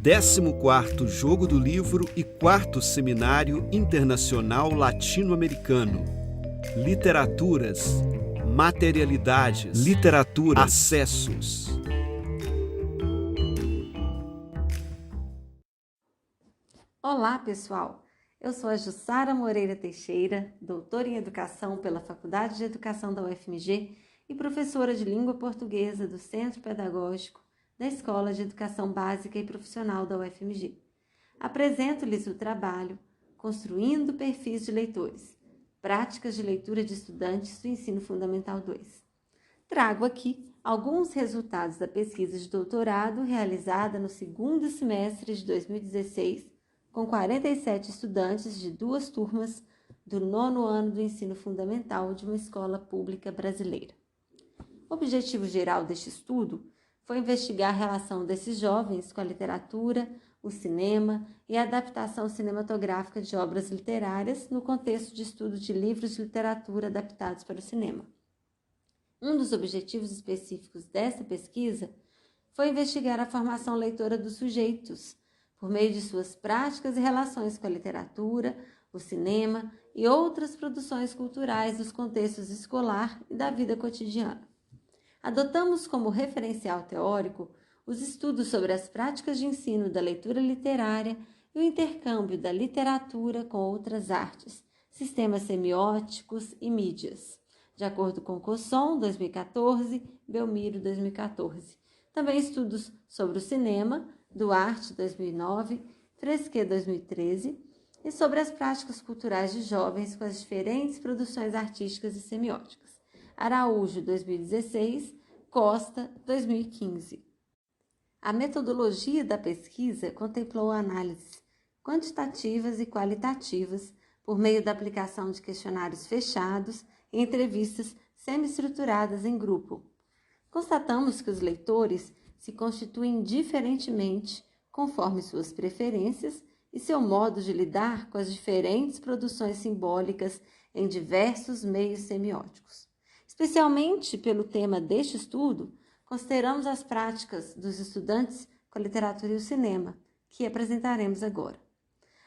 14º Jogo do Livro e 4º Seminário Internacional Latino-Americano. Literaturas, materialidades, literatura, acessos. Olá, pessoal! Eu sou a Jussara Moreira Teixeira, doutora em Educação pela Faculdade de Educação da UFMG e professora de Língua Portuguesa do Centro Pedagógico da Escola de Educação Básica e Profissional da UFMG. Apresento-lhes o trabalho Construindo Perfis de Leitores, Práticas de Leitura de Estudantes do Ensino Fundamental 2. Trago aqui alguns resultados da pesquisa de doutorado realizada no segundo semestre de 2016, com 47 estudantes de 2 turmas do 9º ano do ensino fundamental de uma escola pública brasileira. O objetivo geral deste estudo foi investigar a relação desses jovens com a literatura, o cinema e a adaptação cinematográfica de obras literárias no contexto de estudo de livros de literatura adaptados para o cinema. Um dos objetivos específicos desta pesquisa foi investigar a formação leitora dos sujeitos, por meio de suas práticas e relações com a literatura, o cinema e outras produções culturais dos contextos escolar e da vida cotidiana. Adotamos como referencial teórico os estudos sobre as práticas de ensino da leitura literária e o intercâmbio da literatura com outras artes, sistemas semióticos e mídias, de acordo com Cosson, 2014, Belmiro, 2014. Também estudos sobre o cinema, Duarte, 2009, Fresquet, 2013, e sobre as práticas culturais de jovens com as diferentes produções artísticas e semióticas. Araújo, 2016, Costa, 2015. A metodologia da pesquisa contemplou análises quantitativas e qualitativas por meio da aplicação de questionários fechados e entrevistas semi-estruturadas em grupo. Constatamos que os leitores se constituem diferentemente conforme suas preferências e seu modo de lidar com as diferentes produções simbólicas em diversos meios semióticos. Especialmente pelo tema deste estudo, consideramos as práticas dos estudantes com a literatura e o cinema, que apresentaremos agora.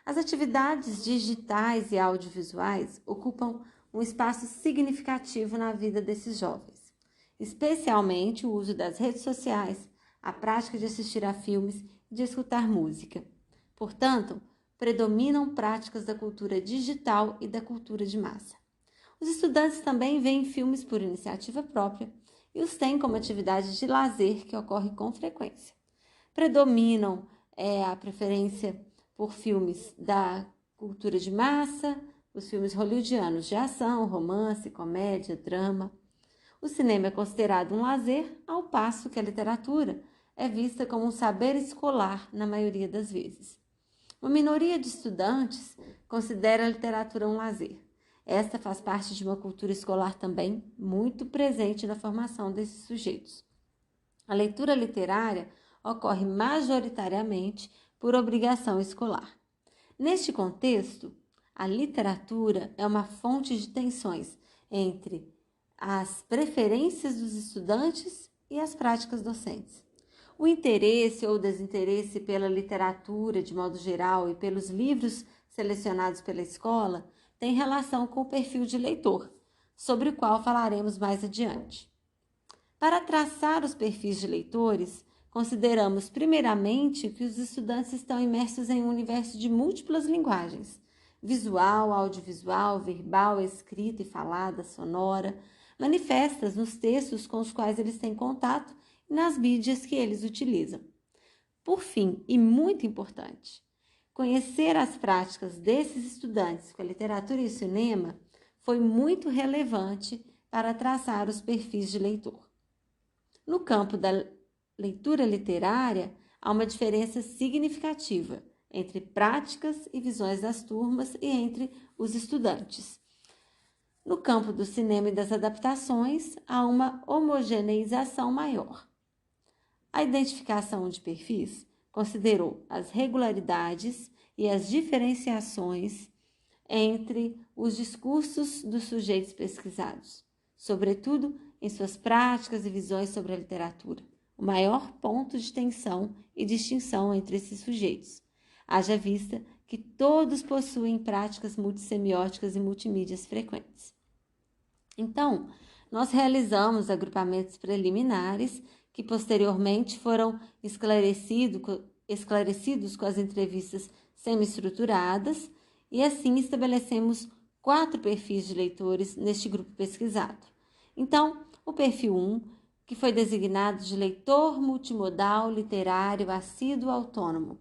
As atividades digitais e audiovisuais ocupam um espaço significativo na vida desses jovens, especialmente o uso das redes sociais, a prática de assistir a filmes e de escutar música. Portanto, predominam práticas da cultura digital e da cultura de massa. Os estudantes também veem filmes por iniciativa própria e os têm como atividade de lazer que ocorre com frequência. Predominam a preferência por filmes da cultura de massa, os filmes hollywoodianos de ação, romance, comédia, drama. O cinema é considerado um lazer, ao passo que a literatura é vista como um saber escolar na maioria das vezes. Uma minoria de estudantes considera a literatura um lazer. Esta faz parte de uma cultura escolar também muito presente na formação desses sujeitos. A leitura literária ocorre majoritariamente por obrigação escolar. Neste contexto, a literatura é uma fonte de tensões entre as preferências dos estudantes e as práticas docentes. O interesse ou desinteresse pela literatura, de modo geral, e pelos livros selecionados pela escola tem relação com o perfil de leitor, sobre o qual falaremos mais adiante. Para traçar os perfis de leitores, consideramos primeiramente que os estudantes estão imersos em um universo de múltiplas linguagens, visual, audiovisual, verbal, escrita e falada, sonora, manifestas nos textos com os quais eles têm contato e nas mídias que eles utilizam. Por fim, e muito importante, conhecer as práticas desses estudantes com a literatura e o cinema foi muito relevante para traçar os perfis de leitor. No campo da leitura literária, há uma diferença significativa entre práticas e visões das turmas e entre os estudantes. No campo do cinema e das adaptações, há uma homogeneização maior. A identificação de perfis considerou as regularidades e as diferenciações entre os discursos dos sujeitos pesquisados, sobretudo em suas práticas e visões sobre a literatura, o maior ponto de tensão e distinção entre esses sujeitos. Haja vista que todos possuem práticas multissemióticas e multimídias frequentes. Então, nós realizamos agrupamentos preliminares que posteriormente foram esclarecidos com as entrevistas semi-estruturadas e assim estabelecemos 4 perfis de leitores neste grupo pesquisado. Então, o perfil 1, que foi designado de leitor multimodal literário assíduo autônomo,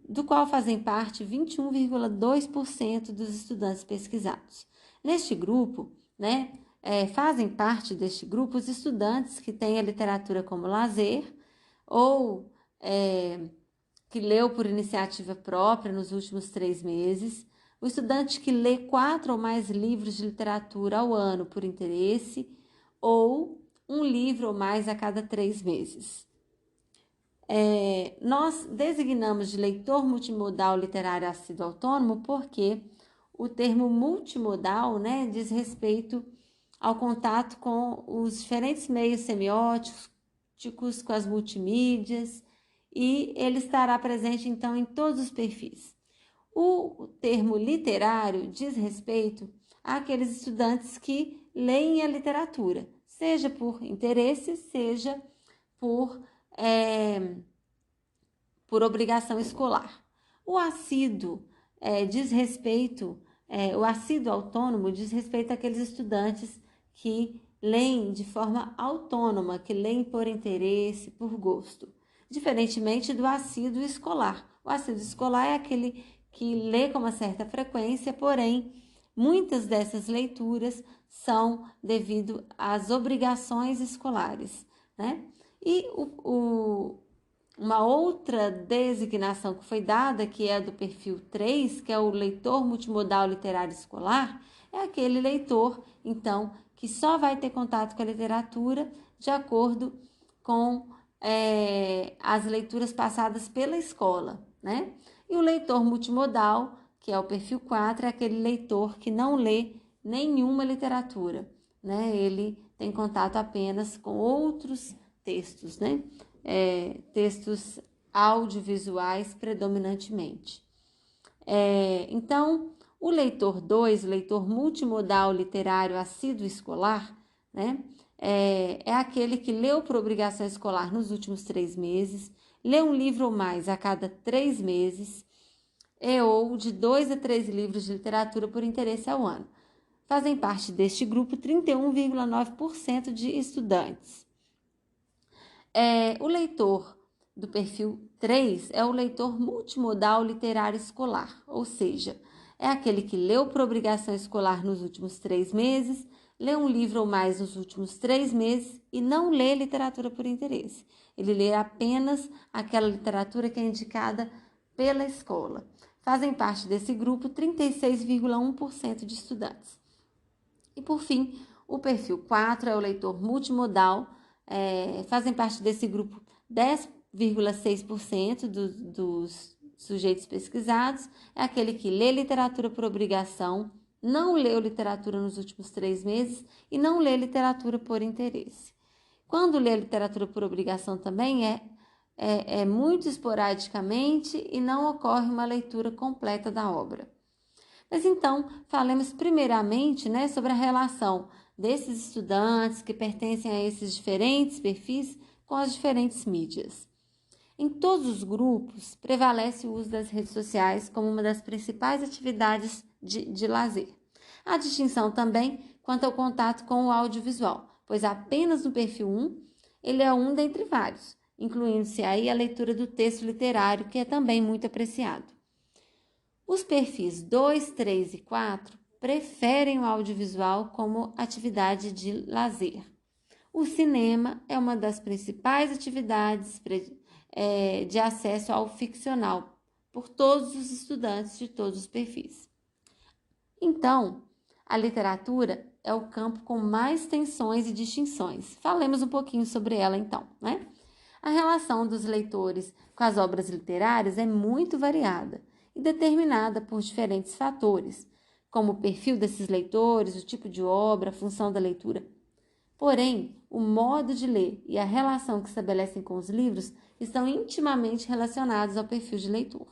do qual fazem parte 21,2% dos estudantes pesquisados. Neste grupo, fazem parte deste grupo os estudantes que têm a literatura como lazer ou que leu por iniciativa própria nos últimos 3 meses, o estudante que lê 4 ou mais livros de literatura ao ano por interesse ou um livro ou mais a cada 3 meses. Nós designamos de leitor multimodal literário assíduo autônomo porque o termo multimodal, diz respeito ao contato com os diferentes meios semióticos, com as multimídias, e ele estará presente, então, em todos os perfis. O termo literário diz respeito àqueles estudantes que leem a literatura, seja por interesse, seja por obrigação escolar. O assíduo o assíduo autônomo diz respeito àqueles estudantes que leem de forma autônoma, que leem por interesse, por gosto, diferentemente do assíduo escolar. O assíduo escolar é aquele que lê com uma certa frequência, porém, muitas dessas leituras são devido às obrigações escolares, E uma outra designação que foi dada, que é do perfil 3, que é o leitor multimodal literário escolar, é aquele leitor, então, que só vai ter contato com a literatura de acordo com as leituras passadas pela escola, E o leitor multimodal, que é o perfil 4, é aquele leitor que não lê nenhuma literatura, Ele tem contato apenas com outros textos, textos audiovisuais predominantemente. Então, o leitor 2, leitor multimodal literário assíduo escolar, é aquele que leu por obrigação escolar nos últimos 3 meses, lê um livro ou mais a cada 3 meses, ou de 2 a 3 livros de literatura por interesse ao ano. Fazem parte deste grupo 31,9% de estudantes. O leitor do perfil 3 é o leitor multimodal literário escolar, ou seja, é aquele que leu por obrigação escolar nos últimos 3 meses, lê um livro ou mais nos últimos 3 meses e não lê literatura por interesse. Ele lê apenas aquela literatura que é indicada pela escola. Fazem parte desse grupo 36,1% de estudantes. E, por fim, o perfil 4 é o leitor multimodal. Fazem parte desse grupo 10,6% dos sujeitos pesquisados, é aquele que lê literatura por obrigação, não leu literatura nos últimos 3 meses e não lê literatura por interesse. Quando lê literatura por obrigação também é muito esporadicamente e não ocorre uma leitura completa da obra. Mas então, falemos primeiramente sobre a relação desses estudantes que pertencem a esses diferentes perfis com as diferentes mídias. Em todos os grupos, prevalece o uso das redes sociais como uma das principais atividades de lazer. Há distinção também quanto ao contato com o audiovisual, pois apenas no perfil 1, ele é um dentre vários, incluindo-se aí a leitura do texto literário, que é também muito apreciado. Os perfis 2, 3 e 4 preferem o audiovisual como atividade de lazer. O cinema é uma das principais atividades de acesso ao ficcional por todos os estudantes de todos os perfis. Então, a literatura é o campo com mais tensões e distinções. Falemos um pouquinho sobre ela então, A relação dos leitores com as obras literárias é muito variada e determinada por diferentes fatores, como o perfil desses leitores, o tipo de obra, a função da leitura. Porém, o modo de ler e a relação que estabelecem com os livros estão intimamente relacionados ao perfil de leitor.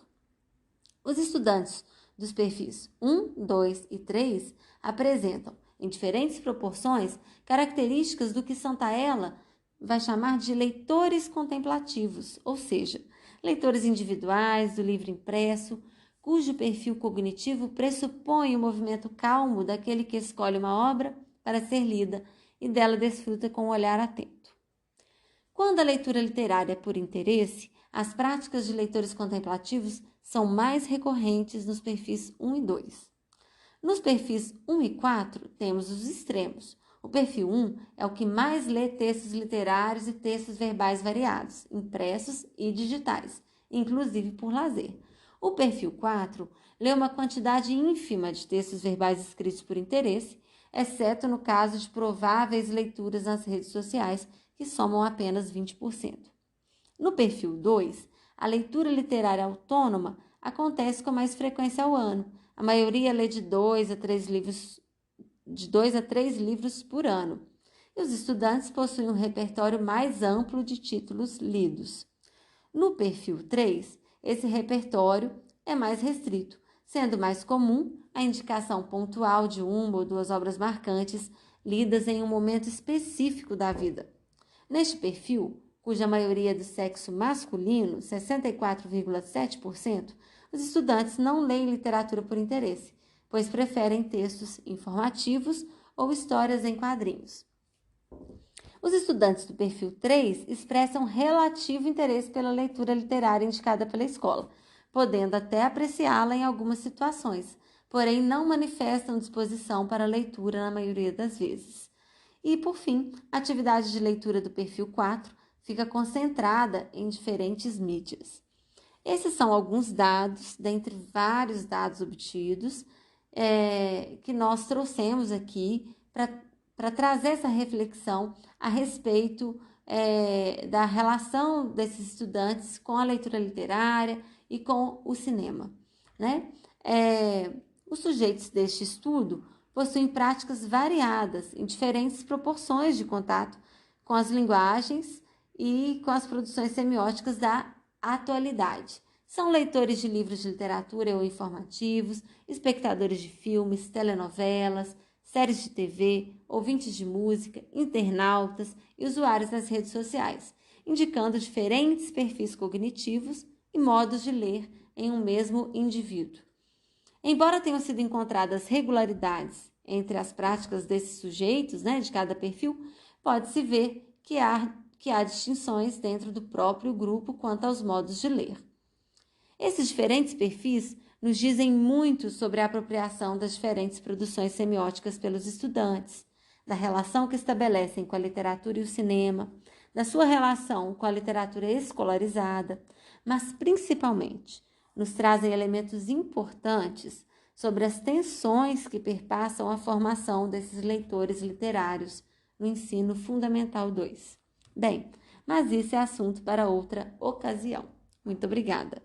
Os estudantes dos perfis 1, 2 e 3 apresentam, em diferentes proporções, características do que Santaella vai chamar de leitores contemplativos, ou seja, leitores individuais do livro impresso, cujo perfil cognitivo pressupõe o movimento calmo daquele que escolhe uma obra para ser lida e dela desfruta com um olhar atento. Quando a leitura literária é por interesse, as práticas de leitores contemplativos são mais recorrentes nos perfis 1 e 2. Nos perfis 1 e 4, temos os extremos. O perfil 1 é o que mais lê textos literários e textos verbais variados, impressos e digitais, inclusive por lazer. O perfil 4 lê uma quantidade ínfima de textos verbais escritos por interesse, exceto no caso de prováveis leituras nas redes sociais, que somam apenas 20%. No perfil 2, a leitura literária autônoma acontece com mais frequência ao ano. A maioria lê de 2 a 3 livros por ano. E os estudantes possuem um repertório mais amplo de títulos lidos. No perfil 3, esse repertório é mais restrito, sendo mais comum a indicação pontual de uma ou duas obras marcantes lidas em um momento específico da vida. Neste perfil, cuja maioria é do sexo masculino, 64,7%, os estudantes não leem literatura por interesse, pois preferem textos informativos ou histórias em quadrinhos. Os estudantes do perfil 3 expressam relativo interesse pela leitura literária indicada pela escola, podendo até apreciá-la em algumas situações, porém não manifestam disposição para a leitura na maioria das vezes. E, por fim, a atividade de leitura do perfil 4 fica concentrada em diferentes mídias. Esses são alguns dados, dentre vários dados obtidos, que nós trouxemos aqui para trazer essa reflexão a respeito da relação desses estudantes com a leitura literária e com o cinema, né? Os sujeitos deste estudo possuem práticas variadas em diferentes proporções de contato com as linguagens e com as produções semióticas da atualidade. São leitores de livros de literatura ou informativos, espectadores de filmes, telenovelas, séries de TV, ouvintes de música, internautas e usuários das redes sociais, indicando diferentes perfis cognitivos e modos de ler em um mesmo indivíduo. Embora tenham sido encontradas regularidades entre as práticas desses sujeitos, de cada perfil, pode-se ver que há distinções dentro do próprio grupo quanto aos modos de ler. Esses diferentes perfis nos dizem muito sobre a apropriação das diferentes produções semióticas pelos estudantes, da relação que estabelecem com a literatura e o cinema, da sua relação com a literatura escolarizada, mas principalmente nos trazem elementos importantes sobre as tensões que perpassam a formação desses leitores literários no ensino fundamental 2. Bem, mas isso é assunto para outra ocasião. Muito obrigada.